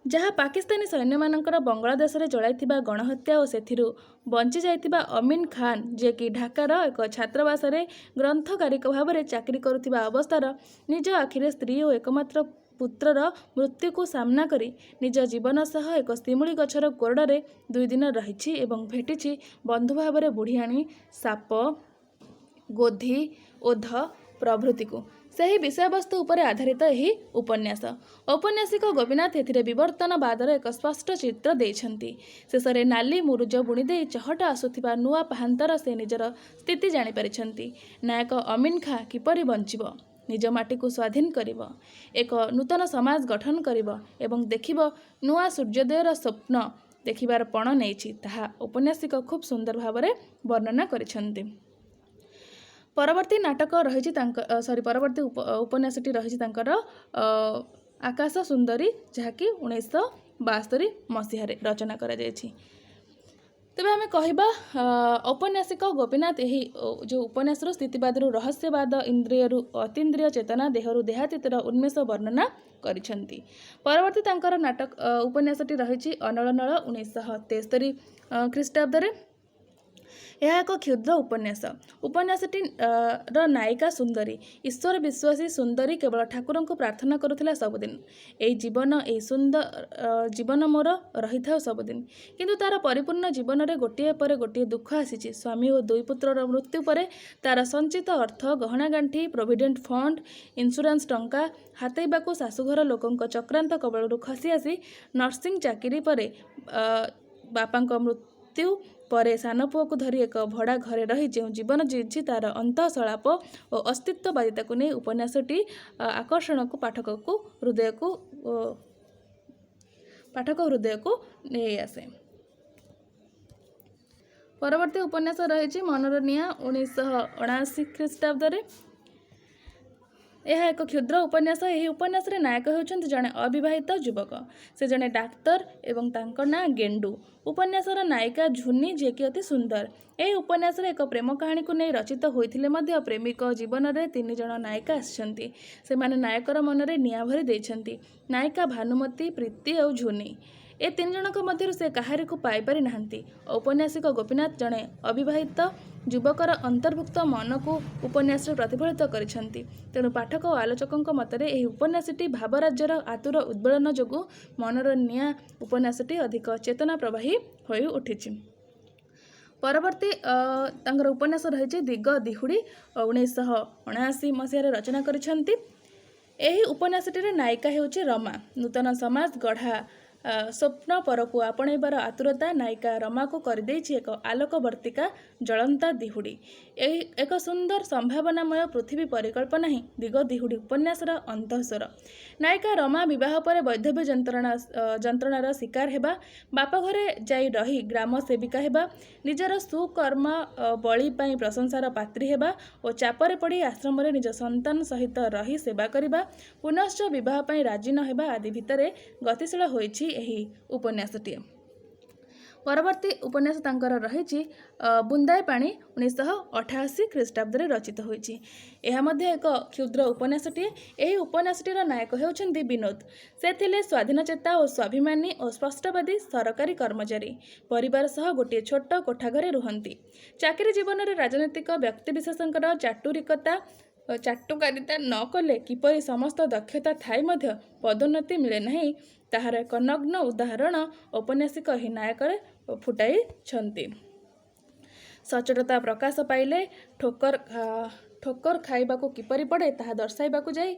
ଯାହା ପାକିସ୍ତାନୀ ସୈନ୍ୟମାନଙ୍କର ବଙ୍ଗଳାଦେଶରେ ଚଳାଇଥିବା ଗଣହତ୍ୟା ଓ ସେଥିରୁ ବଞ୍ଚି ଯାଇଥିବା ଅମିନ ଖାନ୍, ଯିଏକି ଢାକାର ଏକ ଛାତ୍ରାବାସରେ ଗ୍ରନ୍ଥକାରିକ ଭାବରେ ଚାକିରି କରୁଥିବା ଅବସ୍ଥାର ନିଜ ଆଖିରେ ସ୍ତ୍ରୀ ଓ ଏକମାତ୍ର ପୁତ୍ରର ମୃତ୍ୟୁକୁ ସାମ୍ନା କରି ନିଜ ଜୀବନ ସହ ଏକ ଶିମୁଳି ଗଛର କୋରଡ଼ରେ 2 ଦିନ ରହିଛି ଏବଂ ଭେଟିଛି ବନ୍ଧୁ ଭାବରେ ବୁଢ଼ିଆଣୀ, ସାପ, ଗୋଧି, ଓଧ ପ୍ରଭୃତିକୁ। ସେହି ବିଷୟବସ୍ତୁ ଉପରେ ଆଧାରିତ ଏହି ଉପନ୍ୟାସ। ଔପନ୍ୟାସିକ ଗୋପୀନାଥ ଏଥିରେ ବିବର୍ତ୍ତନବାଦର ଏକ ସ୍ପଷ୍ଟ ଚିତ୍ର ଦେଇଛନ୍ତି। ଶେଷରେ ନାଲି ମୁରୁଜ ବୁଣିଦେଇ ଚହଟ ଆସୁଥିବା ନୂଆ ପାହାନ୍ତାର ସେ ନିଜର ସ୍ଥିତି ଜାଣିପାରିଛନ୍ତି। ନାୟକ ଅମିନ ଖାଁ କିପରି ବଞ୍ଚିବ, ନିଜ ମାଟିକୁ ସ୍ୱାଧୀନ କରିବ, ଏକ ନୂତନ ସମାଜ ଗଠନ କରିବ ଏବଂ ଦେଖିବ ନୂଆ ସୂର୍ଯ୍ୟୋଦୟର ସ୍ୱପ୍ନ ଦେଖିବାର ପଣ ନେଇଛି, ତାହା ଔପନ୍ୟାସିକ ଖୁବ୍ ସୁନ୍ଦର ଭାବରେ ବର୍ଣ୍ଣନା କରିଛନ୍ତି। ପରବର୍ତ୍ତୀ ଉପନ୍ୟାସଟି ରହିଛି ତାଙ୍କର ଆକାଶ ସୁନ୍ଦରୀ, ଯାହାକି 1972 ମସିହାରେ ରଚନା କରାଯାଇଛି। ତେବେ ଆମେ କହିବା ଔପନ୍ୟାସିକ ଗୋପୀନାଥ ଏହି ଯେଉଁ ଉପନ୍ୟାସରୁ ସ୍ଥିତିବାଦରୁ ରହସ୍ୟବାଦ, ଇନ୍ଦ୍ରିୟରୁ ଅତୀନ୍ଦ୍ରିୟ ଚେତନା, ଦେହରୁ ଦେହାତୀତର ଉନ୍ମେଷ ବର୍ଣ୍ଣନା କରିଛନ୍ତି। ପରବର୍ତ୍ତୀ ତାଙ୍କର ଉପନ୍ୟାସଟି ରହିଛି ଅନଳନଳ 1973 ଖ୍ରୀଷ୍ଟାବ୍ଦରେ। ଏହା ଏକ କ୍ଷୁଦ୍ର ଉପନ୍ୟାସ। ଉପନ୍ୟାସଟିର ନାୟିକା ସୁନ୍ଦରୀ, ଈଶ୍ୱର ବିଶ୍ୱାସୀ ସୁନ୍ଦରୀ କେବଳ ଠାକୁରଙ୍କୁ ପ୍ରାର୍ଥନା କରୁଥିଲା ସବୁଦିନ, ଏହି ଜୀବନ ମୋର ରହିଥାଉ ସବୁଦିନ। କିନ୍ତୁ ତାର ପରିପୂର୍ଣ୍ଣ ଜୀବନରେ ଗୋଟିଏ ପରେ ଗୋଟିଏ ଦୁଃଖ ଆସିଛି। ସ୍ୱାମୀ ଓ 2 ପୁତ୍ରର ମୃତ୍ୟୁ ପରେ ତାର ସଞ୍ଚିତ ଅର୍ଥ, ଗହଣାଗାଣ୍ଠି, ପ୍ରୋଭିଡେଣ୍ଟ ଫଣ୍ଡ, ଇନ୍ସୁରାନ୍ସ ଟଙ୍କା ହାତେଇବାକୁ ଶାଶୁଘର ଲୋକଙ୍କ ଚକ୍ରାନ୍ତ କବଳରୁ ଖସି ଆସି ନର୍ସିଂ ଚାକିରି ପରେ ବାପାଙ୍କ ମୃତ୍ୟୁ ପରେ ସାନ ପୁଅକୁ ଧରି ଏକ ଭଡ଼ା ଘରେ ରହି ଯେଉଁ ଜୀବନ ଜିଇଛି ତାର ଅନ୍ତଃସଳାପ ଓ ଅସ୍ତିତ୍ୱବାଦିତାକୁ ନେଇ ଉପନ୍ୟାସଟି ଆକର୍ଷଣକୁ ପାଠକ ହୃଦୟକୁ ନେଇ ଆସେ। ପରବର୍ତ୍ତୀ ଉପନ୍ୟାସ ରହିଛି ମନର ନିଆଁ 1979 ଖ୍ରୀଷ୍ଟାବ୍ଦରେ। ଏହା ଏକ କ୍ଷୁଦ୍ର ଉପନ୍ୟାସ। ଏହି ଉପନ୍ୟାସରେ ନାୟକ ହେଉଛନ୍ତି ଜଣେ ଅବିବାହିତ ଯୁବକ। ସେ ଜଣେ ଡାକ୍ତର ଏବଂ ତାଙ୍କ ନାଁ ଗେଣ୍ଡୁ। ଉପନ୍ୟାସର ନାୟିକା ଝୁନି, ଯିଏକି ଅତି ସୁନ୍ଦର। ଏହି ଉପନ୍ୟାସରେ ଏକ ପ୍ରେମ କାହାଣୀକୁ ନେଇ ରଚିତ ହୋଇଥିଲେ ମଧ୍ୟ ପ୍ରେମିକ ଜୀବନରେ 3 ଜଣ ନାୟିକା ଆସିଛନ୍ତି। ସେମାନେ ନାୟକର ମନରେ ନିଆଁ ଭରି ଦେଇଛନ୍ତି। ନାୟିକା ଭାନୁମତୀ, ପ୍ରୀତି ଆଉ ଝୁନି। ଏ 3 ଜଣଙ୍କ ମଧ୍ୟରୁ ସେ କାହାରିକୁ ପାଇପାରି ନାହାନ୍ତି। ଔପନ୍ୟାସିକ ଗୋପୀନାଥ ଜଣେ ଅବିବାହିତ ଯୁବକର ଅନ୍ତର୍ଭୁକ୍ତ ମନକୁ ଉପନ୍ୟାସରେ ପ୍ରତିଫଳିତ କରିଛନ୍ତି। ତେଣୁ ପାଠକ ଓ ଆଲୋଚକଙ୍କ ମତରେ ଏହି ଉପନ୍ୟାସଟି ଭାବରାଜ୍ୟର ଆତୁର ଉଦ୍ବେଳନ ଯୋଗୁଁ ମନର ନିଆଁ ଉପନ୍ୟାସଟି ଅଧିକ ଚେତନା ପ୍ରବାହୀ ହୋଇ ଉଠିଛି। ପରବର୍ତ୍ତୀ ତାଙ୍କର ଉପନ୍ୟାସ ରହିଛି ଦିଗ ଦିହୁଡ଼ି, 1979 ମସିହାରେ ରଚନା କରିଛନ୍ତି। ଏହି ଉପନ୍ୟାସଟିରେ ନାୟିକା ହେଉଛି ରମା। ନୂତନ ସମାଜ ଗଢ଼ା ସ୍ୱପ୍ନ ପରକୁ ଆପଣେଇବାର ଆତୁରତା ନାୟିକା ରମାକୁ କରିଦେଇଛି ଏକ ଆଲୋକବର୍ତ୍ତିକା ଜ୍ୱଳନ୍ତା ଦିହୁଡ଼ି। ଏକ ସୁନ୍ଦର ସମ୍ଭାବନାମୟ ପୃଥିବୀ ପରିକଳ୍ପନା ହିଁ ଦିଗ ଦିହୁଡ଼ି ଉପନ୍ୟାସର ଅନ୍ତଃସ୍ୱର। ନାୟିକା ରମା ବିବାହ ପରେ ବୈଧବ୍ୟ ଯନ୍ତ୍ରଣାର ଶିକାର ହେବା, ବାପଘରେ ଯାଇ ରହି ଗ୍ରାମ ସେବିକା ହେବା, ନିଜର ସୁକର୍ମ ବଳି ପାଇଁ ପ୍ରଶଂସାର ପାତ୍ରୀ ହେବା ଓ ଚାପରେ ପଡ଼ି ଆଶ୍ରମରେ ନିଜ ସନ୍ତାନ ସହିତ ରହି ସେବା କରିବା, ପୁନଶ୍ଚ ବିବାହ ପାଇଁ ରାଜି ନ ହେବା ଆଦି ଭିତରେ ଗତିଶୀଳ ହୋଇଛି ଏହି ଉପନ୍ୟାସଟିଏ। ପରବର୍ତ୍ତୀ ଉପନ୍ୟାସ ତାଙ୍କର ରହିଛି ବୁନ୍ଦାଏ ପାଣି 1988 ଖ୍ରୀଷ୍ଟାବ୍ଦରେ ରଚିତ ହୋଇଛି। ଏହା ମଧ୍ୟ ଏକ କ୍ଷୁଦ୍ର ଉପନ୍ୟାସଟିଏ। ଏହି ଉପନ୍ୟାସଟିର ନାୟକ ହେଉଛନ୍ତି ବିନୋଦ। ସେ ଥିଲେ ସ୍ୱାଧୀନଚେତା ଓ ସ୍ୱାଭିମାନୀ ଓ ସ୍ପଷ୍ଟବାଦୀ ସରକାରୀ କର୍ମଚାରୀ। ପରିବାର ସହ ଗୋଟିଏ ଛୋଟ କୋଠାଘରେ ରୁହନ୍ତି। ଚାକିରି ଜୀବନରେ ରାଜନୈତିକ ବ୍ୟକ୍ତିବିଶେଷଙ୍କର ଚାଟୁକାରିତା ନ କଲେ କିପରି ସମସ୍ତ ଦକ୍ଷତା ଥାଇ ମଧ୍ୟ ପଦୋନ୍ନତି ମିଳେ ନାହିଁ, ତାହାର ଏକ ନଗ୍ନ ଉଦାହରଣ ଔପନ୍ୟାସିକ ଏହି ନାୟକରେ ଫୁଟାଇଛନ୍ତି। ସଚ୍ଚୋଟତା ପ୍ରକାଶ ପାଇଲେ ଠୋକର ଖାଇବାକୁ କିପରି ପଡ଼େ ତାହା ଦର୍ଶାଇବାକୁ ଯାଇ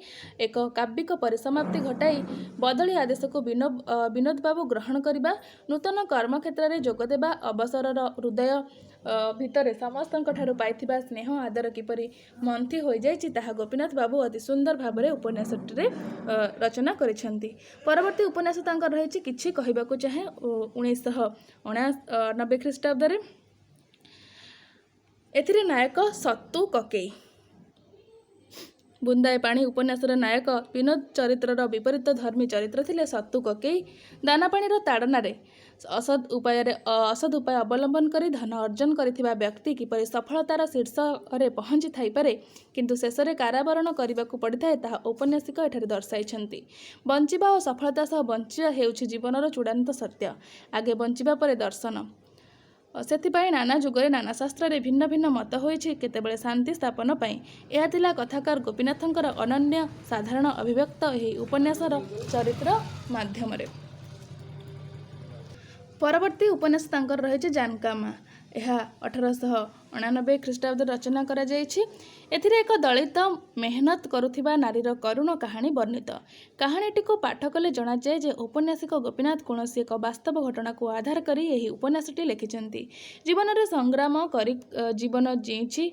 ଏକ କାବ୍ୟିକ ପରିସମାପ୍ତି ଘଟାଇ ବଦଳି ଆଦେଶକୁ ବିନୋଦ ବାବୁ ଗ୍ରହଣ କରିବା, ନୂତନ କର୍ମକ୍ଷେତ୍ରରେ ଯୋଗଦେବା, ଅବସରର ହୃଦୟ ଭିତରେ ସମସ୍ତଙ୍କଠାରୁ ପାଇଥିବା ସ୍ନେହ ଆଦର କିପରି ମନ୍ଥି ହୋଇଯାଇଛି ତାହା ଗୋପୀନାଥ ବାବୁ ଅତି ସୁନ୍ଦର ଭାବରେ ଉପନ୍ୟାସଟିରେ ରଚନା କରିଛନ୍ତି। ପରବର୍ତ୍ତୀ ଉପନ୍ୟାସ ତାଙ୍କର ରହିଛି କିଛି କହିବାକୁ ଚାହେଁ 1989 ଖ୍ରୀଷ୍ଟାବ୍ଦରେ। ଏଥିରେ ନାୟକ ସତୁ କକେଇ। ବୁନ୍ଦାଏ ପାଣି ଉପନ୍ୟାସର ନାୟକ ବିନୋଦ ଚରିତ୍ରର ବିପରୀତ ଧର୍ମୀ ଚରିତ୍ର ଥିଲେ ସତୁ କକେଇ। ଦାନାପାଣିର ତାଡ଼ନାରେ ଅସଦ୍ ଉପାୟ ଅବଲମ୍ବନ କରି ଧନ ଅର୍ଜନ କରିଥିବା ବ୍ୟକ୍ତି କିପରି ସଫଳତାର ଶୀର୍ଷରେ ପହଞ୍ଚି ଥାଇପାରେ କିନ୍ତୁ ଶେଷରେ କାରାବରଣ କରିବାକୁ ପଡ଼ିଥାଏ ତାହା ଔପନ୍ୟାସିକ ଏଠାରେ ଦର୍ଶାଇଛନ୍ତି। ବଞ୍ଚିବା ଓ ସଫଳତା ସହ ବଞ୍ଚିବା ହେଉଛି ଜୀବନର ଚୂଡ଼ାନ୍ତ ସତ୍ୟ। ଆଗେ ବଞ୍ଚିବା ପରେ ଦର୍ଶନ। ସେଥିପାଇଁ ନାନା ଯୁଗରେ ନାନା ଶାସ୍ତ୍ରରେ ଭିନ୍ନ ଭିନ୍ନ ମତ ହୋଇଛି କେତେବେଳେ ଶାନ୍ତି ସ୍ଥାପନ ପାଇଁ। ଏହା ଥିଲା କଥାକାର ଗୋପୀନାଥଙ୍କର ଅନନ୍ୟ ସାଧାରଣ ଅଭିବ୍ୟକ୍ତ ଏହି ଉପନ୍ୟାସର ଚରିତ୍ର ମାଧ୍ୟମରେ। ପରବର୍ତ୍ତୀ ଉପନ୍ୟାସ ତାଙ୍କର ରହିଛି ଜାନକାମା। ଏହା 1889 ଖ୍ରୀଷ୍ଟାବ୍ଦରେ ରଚନା କରାଯାଇଛି। ଏଥିରେ ଏକ ଦଳିତ ମେହନତ କରୁଥିବା ନାରୀର କରୁଣ କାହାଣୀ ବର୍ଣ୍ଣିତ। କାହାଣୀଟିକୁ ପାଠ କଲେ ଜଣାଯାଏ ଯେ ଔପନ୍ୟାସିକ ଗୋପୀନାଥ କୌଣସି ଏକ ବାସ୍ତବ ଘଟଣାକୁ ଆଧାର କରି ଏହି ଉପନ୍ୟାସଟି ଲେଖିଛନ୍ତି। ଜୀବନରେ ସଂଗ୍ରାମ କରି ଜୀବନ ଜିଇଁଛି,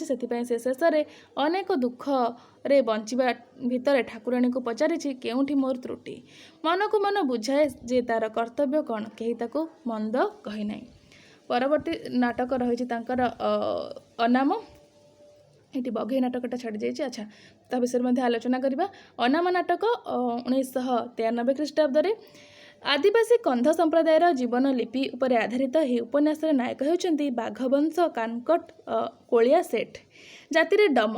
ସେଥିପାଇଁ ସେ ଶେଷରେ ଅନେକ ଦୁଃଖରେ ବଞ୍ଚିବା ଭିତରେ ଠାକୁରାଣୀଙ୍କୁ ପଚାରିଛି କେଉଁଠି ମୋର ତ୍ରୁଟି। ମନକୁ ମନ ବୁଝାଏ ଯେ ତାର କର୍ତ୍ତବ୍ୟ କ'ଣ, କେହି ତାକୁ ମନ୍ଦ କହିନାହିଁ। ପରବର୍ତ୍ତୀ ନାଟକ ରହିଛି ତାଙ୍କର ଅନାମ। ଏଠି ବଘେଇ ନାଟକଟା ଛାଡ଼ିଯାଇଛି। ଆଚ୍ଛା, ତା ବିଷୟରେ ମଧ୍ୟ ଆଲୋଚନା କରିବା। ଅନାମ ନାଟକ 1993 ଖ୍ରୀଷ୍ଟାବ୍ଦରେ। ଆଦିବାସୀ କନ୍ଧ ସମ୍ପ୍ରଦାୟର ଜୀବନ ଲିପି ଉପରେ ଆଧାରିତ ଏହି ଉପନ୍ୟାସରେ ନାୟକ ହେଉଛନ୍ତି ବାଘବଂଶ କାନକଟ କୋଳିଆ ସେଠ। ଜାତିରେ ଡମ।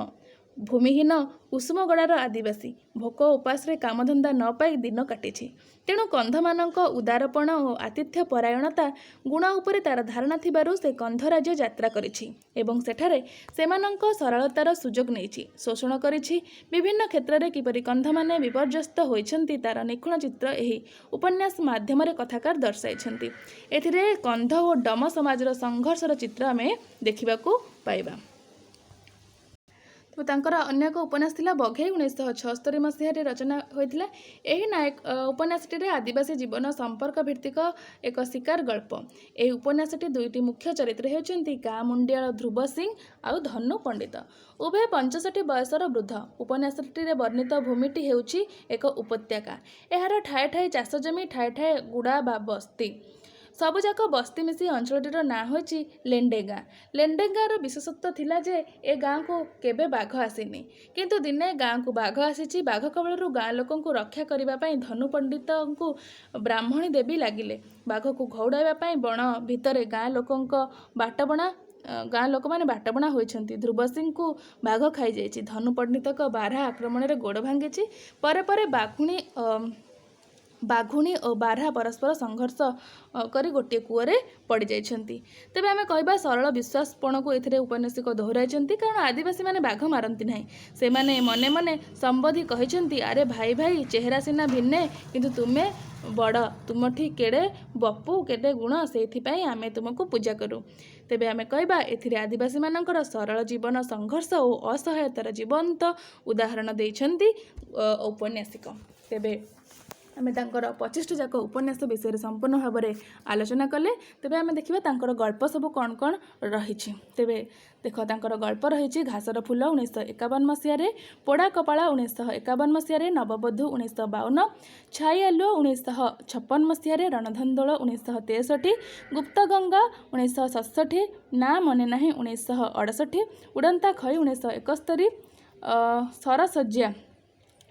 ଭୂମିହୀନ କୁସୁମଗଡ଼ାର ଆଦିବାସୀ। ଭୋକ ଉପାସରେ କାମଧନ୍ଦା ନ ପାଇ ଦିନ କାଟିଛି। ତେଣୁ କନ୍ଧମାନଙ୍କ ଉଦାରପଣ ଓ ଆତିଥ୍ୟ ପରାୟଣତା ଗୁଣ ଉପରେ ତାର ଧାରଣା ଥିବାରୁ ସେ କନ୍ଧ ରାଜ୍ୟ ଯାତ୍ରା କରିଛି ଏବଂ ସେଠାରେ ସେମାନଙ୍କ ସରଳତାର ସୁଯୋଗ ନେଇଛି, ଶୋଷଣ କରିଛି। ବିଭିନ୍ନ କ୍ଷେତ୍ରରେ କିପରି କନ୍ଧମାନେ ବିପର୍ଯ୍ୟସ୍ତ ହୋଇଛନ୍ତି ତାର ନିଖୁଣ ଚିତ୍ର ଏହି ଉପନ୍ୟାସ ମାଧ୍ୟମରେ କଥାକାର ଦର୍ଶାଇଛନ୍ତି। ଏଥିରେ କନ୍ଧ ଓ ଡମ ସମାଜର ସଂଘର୍ଷର ଚିତ୍ର ଆମେ ଦେଖିବାକୁ ପାଇବା। ତାଙ୍କର ଅନ୍ୟ ଏକ ଉପନ୍ୟାସ ଥିଲା ବଘେଇ 1976 ମସିହାରେ ରଚନା ହୋଇଥିଲା। ଏହି ଉପନ୍ୟାସଟିରେ ଆଦିବାସୀ ଜୀବନ ସମ୍ପର୍କ ଭିତ୍ତିକ ଏକ ଶିକାର ଗଳ୍ପ। ଏହି ଉପନ୍ୟାସଟି ଦୁଇଟି ମୁଖ୍ୟ ଚରିତ୍ର ହେଉଛନ୍ତି ଗାଁ ମୁଣ୍ଡିଆଳ ଧ୍ରୁବ ସିଂ ଆଉ ଧନୁ ପଣ୍ଡିତ। ଉଭୟ 65 ବୟସର ବୃଦ୍ଧ। ଉପନ୍ୟାସଟିରେ ବର୍ଣ୍ଣିତ ଭୂମିଟି ହେଉଛି ଏକ ଉପତ୍ୟକା। ଏହାର ଠାଏ ଠାଏ ଚାଷ ଜମି, ଠାଏ ଠାଏ ଗୁଡ଼ା ବା ବସ୍ତି। ସବୁଯାକ ବସ୍ତି ମିଶି ଅଞ୍ଚଳଟିର ନାଁ ହୋଇଛି ଲେଣ୍ଡେଗାଁ। ଲେଣ୍ଡେଗାଁର ବିଶେଷତ୍ୱ ଥିଲା ଯେ ଏ ଗାଁକୁ କେବେ ବାଘ ଆସିନି, କିନ୍ତୁ ଦିନେ ଗାଁକୁ ବାଘ ଆସିଛି। ବାଘ କବଳରୁ ଗାଁ ଲୋକଙ୍କୁ ରକ୍ଷା କରିବା ପାଇଁ ଧନୁ ପଣ୍ଡିତଙ୍କୁ ବ୍ରାହ୍ମଣୀ ଦେବୀ ଲାଗିଲେ। ବାଘକୁ ଘଉଡ଼ାଇବା ପାଇଁ ବଣ ଭିତରେ ଗାଁ ଲୋକମାନେ ବାଟବଣା ହୋଇଛନ୍ତି। ଧ୍ରୁବ ସିଂଙ୍କୁ ବାଘ ଖାଇଯାଇଛି। ଧନୁ ପଣ୍ଡିତଙ୍କ ବାରହା ଆକ୍ରମଣରେ ଗୋଡ଼ ଭାଙ୍ଗିଛି। ପରେ ପରେ ବାଘୁଣୀ ଓ ବାରହା ପରସ୍ପର ସଂଘର୍ଷ କରି ଗୋଟିଏ କୂଅରେ ପଡ଼ିଯାଇଛନ୍ତି। ତେବେ ଆମେ କହିବା ସରଳ ବିଶ୍ୱାସପଣକୁ ଏଥିରେ ଉପନ୍ୟାସିକ ଦୋହରାଇଛନ୍ତି, କାରଣ ଆଦିବାସୀମାନେ ବାଘ ମାରନ୍ତି ନାହିଁ। ସେମାନେ ମନେ ମନେ ସମ୍ବୋଧି କହିଛନ୍ତି, ଆରେ ଭାଇ ଭାଇ, ଚେହେରା ସିନା ଭିନ୍ନେ କିନ୍ତୁ ତୁମେ ବଡ଼, ତୁମଠି କେଡ଼େ ବପୁ କେଡ଼େ ଗୁଣ, ସେଇଥିପାଇଁ ଆମେ ତୁମକୁ ପୂଜା କରୁ। ତେବେ ଆମେ କହିବା ଏଥିରେ ଆଦିବାସୀମାନଙ୍କର ସରଳ ଜୀବନ ସଂଘର୍ଷ ଓ ଅସହାୟତାର ଜୀବନ୍ତ ଉଦାହରଣ ଦେଇଛନ୍ତି ଔପନ୍ୟାସିକ। ତେବେ ଆମେ ତାଙ୍କର 25ଟି ଯାକ ଉପନ୍ୟାସ ବିଷୟରେ ସମ୍ପୂର୍ଣ୍ଣ ଭାବରେ ଆଲୋଚନା କଲେ। ତେବେ ଆମେ ଦେଖିବା ତାଙ୍କର ଗଳ୍ପ ସବୁ କ'ଣ କ'ଣ ରହିଛି। ତେବେ ଦେଖ, ତାଙ୍କର ଗଳ୍ପ ରହିଛି ଘାସର ଫୁଲ 1951 ମସିହାରେ, ପୋଡ଼ା କପାଳ 1951 ମସିହାରେ, ନବବଧୂ 1952, ଛାଇ ଆଲୁଅ 1956 ମସିହାରେ, ରଣଧନ୍ଦୋଳ 1963, ଗୁପ୍ତଗଙ୍ଗା 1967, ନାଁ ମନେ ନାହିଁ 1968, ଉଡ଼ନ୍ତା ଖଇ 1971, ସରସଜ୍ଜା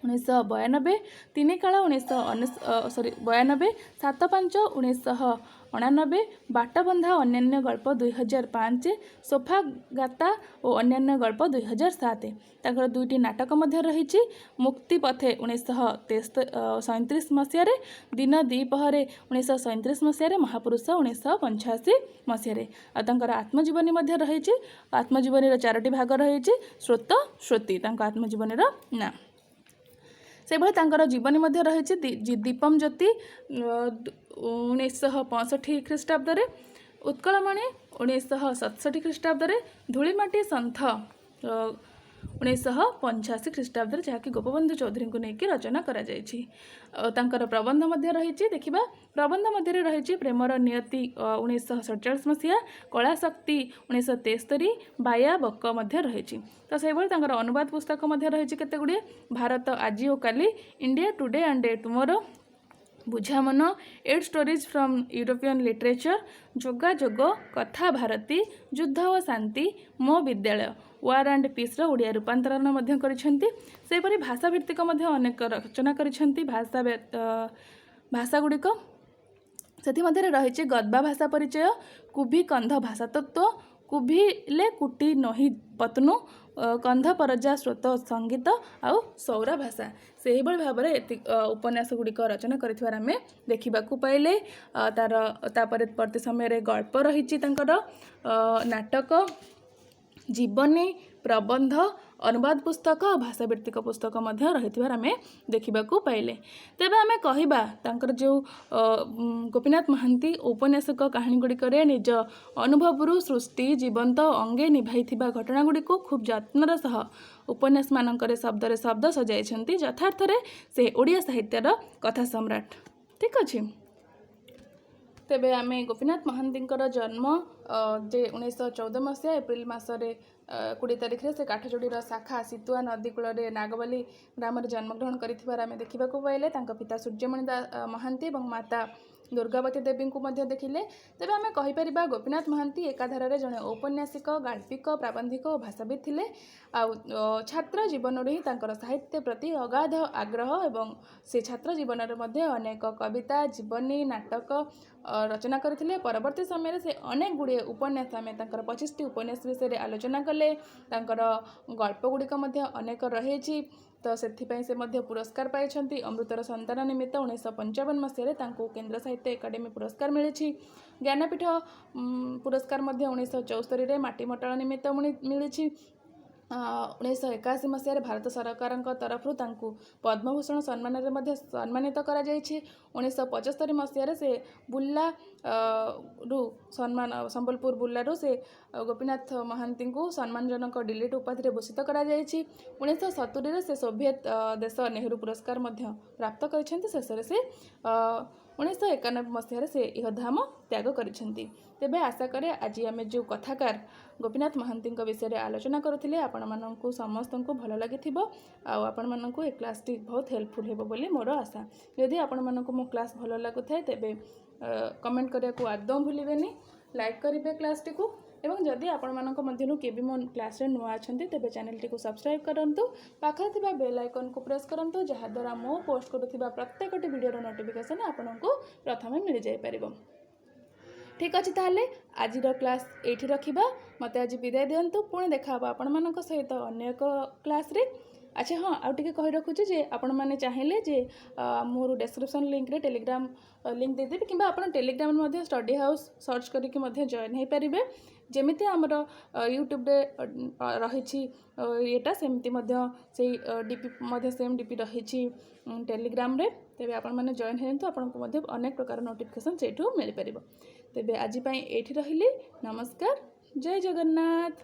1992, 3 କାଳ 1992, 7-5 1989, ବାଟବନ୍ଧା ଅନ୍ୟାନ୍ୟ ଗଳ୍ପ 2005, ସୋଫା ଗାତା ଓ ଅନ୍ୟାନ୍ୟ ଗଳ୍ପ 2007। ତାଙ୍କର 2ଟି ନାଟକ ମଧ୍ୟ ରହିଛି, ମୁକ୍ତି ପଥେ 1937 ମସିହାରେ, ଦିନ ଦ୍ୱିପହରେ 1937 ମସିହାରେ, ମହାପୁରୁଷ 1985 ମସିହାରେ। ଆଉ ତାଙ୍କର ଆତ୍ମଜୀବନୀ ମଧ୍ୟ ରହିଛି। ଆତ୍ମଜୀବନୀର 4ଟି ଭାଗ ରହିଛି। ସ୍ରୋତ ଶ୍ରୋତି ତାଙ୍କ ଆତ୍ମଜୀବନୀର ନାଁ। ସେଭଳି ତାଙ୍କର ଜୀବନୀ ମଧ୍ୟ ରହିଛି। ଦୀପମ୍ ଜ୍ୟୋତି 1965 ଖ୍ରୀଷ୍ଟାବ୍ଦରେ, ଉତ୍କଳମଣି 1967 ଖ୍ରୀଷ୍ଟାବ୍ଦରେ, ଧୂଳିମାଟି ସନ୍ଥ 1985 ଖ୍ରୀଷ୍ଟାବ୍ଦରେ, ଯାହାକି ଗୋପବନ୍ଧୁ ଚୌଧୁରୀଙ୍କୁ ନେଇକି ରଚନା କରାଯାଇଛି। ତାଙ୍କର ପ୍ରବନ୍ଧ ମଧ୍ୟ ରହିଛି। ଦେଖିବା, ପ୍ରବନ୍ଧ ମଧ୍ୟରେ ରହିଛି ପ୍ରେମର ନିୟତି 1947 ମସିହା, କଳାଶକ୍ତି 1973, ବାୟା ବକ ମଧ୍ୟ ରହିଛି। ତ ସେହିଭଳି ତାଙ୍କର ଅନୁବାଦ ପୁସ୍ତକ ମଧ୍ୟ ରହିଛି କେତେ ଗୁଡ଼ିଏ। ଭାରତ ଆଜି ଓ କାଲି, ଇଣ୍ଡିଆ ଟୁଡେ ଆଣ୍ଡ ଟୁମୋରୋ, ବୁଝାମନ, 8 ଷ୍ଟୋରିଜ୍ ଫ୍ରମ୍ ୟୁରୋପିଆନ୍ ଲିଟରେଚର୍, ଯୋଗାଯୋଗ, କଥା ଭାରତୀ, ଯୁଦ୍ଧ ଓ ଶାନ୍ତି, ମୋ ବିଦ୍ୟାଳୟ, ୱାର୍ ଆଣ୍ଡ ପିସ୍ର ଓଡ଼ିଆ ରୂପାନ୍ତରଣ ମଧ୍ୟ କରିଛନ୍ତି। ସେହିପରି ଭାଷା ଭିତ୍ତିକ ମଧ୍ୟ ଅନେକ ରଚନା କରିଛନ୍ତି। ଭାଷା ଗୁଡ଼ିକ ସେଥିମଧ୍ୟରେ ରହିଛି ଗଦ୍ବା ଭାଷା ପରିଚୟ, କୁଭି କନ୍ଧ ଭାଷାତତ୍ତ୍ୱ, କୁଭିଲେ କୁଟି ନହି ପତ୍ନୁ, କନ୍ଧ ପରଜା ସ୍ରୋତ ସଙ୍ଗୀତ ଆଉ ସୌର ଭାଷା। ସେହିଭଳି ଭାବରେ ଉପନ୍ୟାସ ଗୁଡ଼ିକ ରଚନା କରିଥିବାର ଆମେ ଦେଖିବାକୁ ପାଇଲେ। ତାପରେ ପରବର୍ତ୍ତୀ ସମୟରେ ଗଳ୍ପ ରହିଛି ତାଙ୍କର, ନାଟକ, ଜୀବନୀ, ପ୍ରବନ୍ଧ, ଅନୁବାଦ ପୁସ୍ତକ, ଭାଷାଭିତ୍ତିକ ପୁସ୍ତକ ମଧ୍ୟ ରହିଥିବାର ଆମେ ଦେଖିବାକୁ ପାଇଲେ। ତେବେ ଆମେ କହିବା ତାଙ୍କର ଯେଉଁ ଗୋପୀନାଥ ମହାନ୍ତି ଔପନ୍ୟାସିକ କାହାଣୀ ଗୁଡ଼ିକରେ ନିଜ ଅନୁଭବରୁ ସୃଷ୍ଟି ଜୀବନ୍ତ ଅଙ୍ଗେ ନିଭାଇଥିବା ଘଟଣା ଗୁଡ଼ିକୁ ଖୁବ୍ ଯତ୍ନର ସହ ଉପନ୍ୟାସମାନଙ୍କରେ ଶବ୍ଦରେ ଶବ୍ଦ ସଜାଇଛନ୍ତି। ଯଥାର୍ଥରେ ସେ ଓଡ଼ିଆ ସାହିତ୍ୟର କଥା ସମ୍ରାଟ। ଠିକ୍ ଅଛି। ତେବେ ଆମେ ଗୋପୀନାଥ ମହାନ୍ତିଙ୍କର ଜନ୍ମ ଯେ 1914 ମସିହା ଏପ୍ରିଲ ମାସରେ 20 ତାରିଖରେ ସେ କାଠଯୋଡ଼ିର ଶାଖା ସିତୁଆ ନଦୀ କୂଳରେ ନାଗବଲି ଗ୍ରାମରେ ଜନ୍ମଗ୍ରହଣ କରିଥିବାର ଆମେ ଦେଖିବାକୁ ପାଇଲେ। ତାଙ୍କ ପିତା ସୂର୍ଯ୍ୟମଣି ମହାନ୍ତି ଏବଂ ମାତା ଦୁର୍ଗାବତୀ ଦେବୀଙ୍କୁ ମଧ୍ୟ ଦେଖିଲେ। ତେବେ ଆମେ କହିପାରିବା ଗୋପୀନାଥ ମହାନ୍ତି ଏକାଧାରରେ ଜଣେ ଔପନ୍ୟାସିକ, ଗାଳ୍ପିକ, ପ୍ରାବନ୍ଧିକ ଓ ଭାଷାବିତ୍ ଥିଲେ। ଆଉ ଛାତ୍ର ଜୀବନରୁ ହିଁ ତାଙ୍କର ସାହିତ୍ୟ ପ୍ରତି ଅଗାଧ ଆଗ୍ରହ ଏବଂ ସେ ଛାତ୍ର ଜୀବନରେ ମଧ୍ୟ ଅନେକ କବିତା, ଜୀବନୀ, ନାଟକ ରଚନା କରିଥିଲେ। ପରବର୍ତ୍ତୀ ସମୟରେ ସେ ଅନେକ ଗୁଡ଼ିଏ ଉପନ୍ୟାସ, ଆମେ ତାଙ୍କର 25ଟି ଉପନ୍ୟାସ ବିଷୟରେ ଆଲୋଚନା କଲେ। ତାଙ୍କର ଗଳ୍ପ ଗୁଡ଼ିକ ମଧ୍ୟ ଅନେକ ରହିଛି। ତ ସେଥିପାଇଁ ସେ ମଧ୍ୟ ପୁରସ୍କାର ପାଇଛନ୍ତି। ଅମୃତର ସନ୍ତାନ ନିମିତ୍ତ 1955 ମସିହାରେ ତାଙ୍କୁ କେନ୍ଦ୍ର ସାହିତ୍ୟ ଏକାଡେମୀ ପୁରସ୍କାର ମିଳିଛି। ଜ୍ଞାନପୀଠ ପୁରସ୍କାର ମଧ୍ୟ 1974ରେ ମାଟି ମଟାଳ ନିମିତ୍ତ ମିଳିଛି। 1981 ମସିହାରେ ଭାରତ ସରକାରଙ୍କ ତରଫରୁ ତାଙ୍କୁ ପଦ୍ମଭୂଷଣ ସମ୍ମାନରେ ମଧ୍ୟ ସମ୍ମାନିତ କରାଯାଇଛି। 1975 ମସିହାରେ ସେ ସମ୍ବଲପୁର ବୁର୍ଲାରୁ ସେ ଗୋପୀନାଥ ମହାନ୍ତିଙ୍କୁ ସମ୍ମାନଜନକ ଡିଲିଟ୍ ଉପାଧିରେ ଭୂଷିତ କରାଯାଇଛି। 1970ରେ ସେ ସୋଭିଏତ୍ ଦେଶ ନେହେରୁ ପୁରସ୍କାର ମଧ୍ୟ ପ୍ରାପ୍ତ କରିଛନ୍ତି। ଶେଷରେ ସେ 1991 ମସିହାରେ ସେ ଇହଧାମ ତ୍ୟାଗ କରିଛନ୍ତି। ତେବେ ଆଶା କରେ ଆଜି ଆମେ ଯେଉଁ କଥାକାର ଗୋପୀନାଥ ମହାନ୍ତିଙ୍କ ବିଷୟରେ ଆଲୋଚନା କରୁଥିଲେ ଆପଣମାନଙ୍କୁ ସମସ୍ତଙ୍କୁ ଭଲ ଲାଗିଥିବ ଆଉ ଆପଣମାନଙ୍କୁ ଏ କ୍ଲାସ୍ଟି ବହୁତ ହେଲ୍ପଫୁଲ୍ ହେବ ବୋଲି ମୋର ଆଶା। ଯଦି ଆପଣମାନଙ୍କୁ ମୋ କ୍ଲାସ୍ ଭଲ ଲାଗୁଥାଏ ତେବେ କମେଣ୍ଟ କରିବାକୁ ଆଦୌ ଭୁଲିବେନି, ଲାଇକ୍ କରିବେ କ୍ଲାସ୍ଟିକୁ ଏବଂ ଯଦି ଆପଣମାନଙ୍କ ମଧ୍ୟରୁ କିଏ ବି ମୋ କ୍ଲାସ୍ରେ ନୂଆ ଅଛନ୍ତି ତେବେ ଚ୍ୟାନେଲଟିକୁ ସବସ୍କ୍ରାଇବ୍ କରନ୍ତୁ। ପାଖରେ ଥିବା ବେଲ୍ ଆଇକନ୍କୁ ପ୍ରେସ୍ କରନ୍ତୁ, ଯାହାଦ୍ୱାରା ମୁଁ ପୋଷ୍ଟ କରୁଥିବା ପ୍ରତ୍ୟେକଟି ଭିଡ଼ିଓର ନୋଟିଫିକେସନ୍ ଆପଣଙ୍କୁ ପ୍ରଥମେ ମିଳିଯାଇପାରିବ। ଠିକ୍ ଅଛି, ତାହେଲେ ଆଜିର କ୍ଲାସ୍ ଏଇଠି ରଖିବା। ମୋତେ ଆଜି ବିଦାୟ ଦିଅନ୍ତୁ। ପୁଣି ଦେଖା ହେବ ଆପଣମାନଙ୍କ ସହିତ ଅନ୍ୟ ଏକ କ୍ଲାସ୍ରେ। ଆଚ୍ଛା ହଁ, ଆଉ ଟିକେ କହି ରଖୁଛି ଯେ ଆପଣମାନେ ଚାହିଁଲେ ଯେ ମୋର ଡେସ୍କ୍ରିପ୍ସନ୍ ଲିଙ୍କରେ ଟେଲିଗ୍ରାମ ଲିଙ୍କ ଦେଇଦେବି କିମ୍ବା ଆପଣ ଟେଲିଗ୍ରାମରେ ମଧ୍ୟ ଷ୍ଟଡି ହାଉସ୍ ସର୍ଚ୍ଚ କରିକି ମଧ୍ୟ ଜଏନ୍ ହୋଇପାରିବେ। ଯେମିତି ଆମର ୟୁଟ୍ୟୁବରେ ରହିଛି ଇଏଟା, ସେମିତି ମଧ୍ୟ ସେଇ ଡିପି ମଧ୍ୟ ସେମ୍ ଡିପି ରହିଛି ଟେଲିଗ୍ରାମରେ। ତେବେ ଆପଣମାନେ ଜଏନ୍ ହେଇଯାନ୍ତୁ, ଆପଣଙ୍କୁ ମଧ୍ୟ ଅନେକ ପ୍ରକାର ନୋଟିଫିକେସନ୍ ସେଇଠୁ ମିଳିପାରିବ। ତେବେ ଆଜି ପାଇଁ ଏଇଠି ରହିଲି। ନମସ୍କାର, ଜୟ ଜଗନ୍ନାଥ।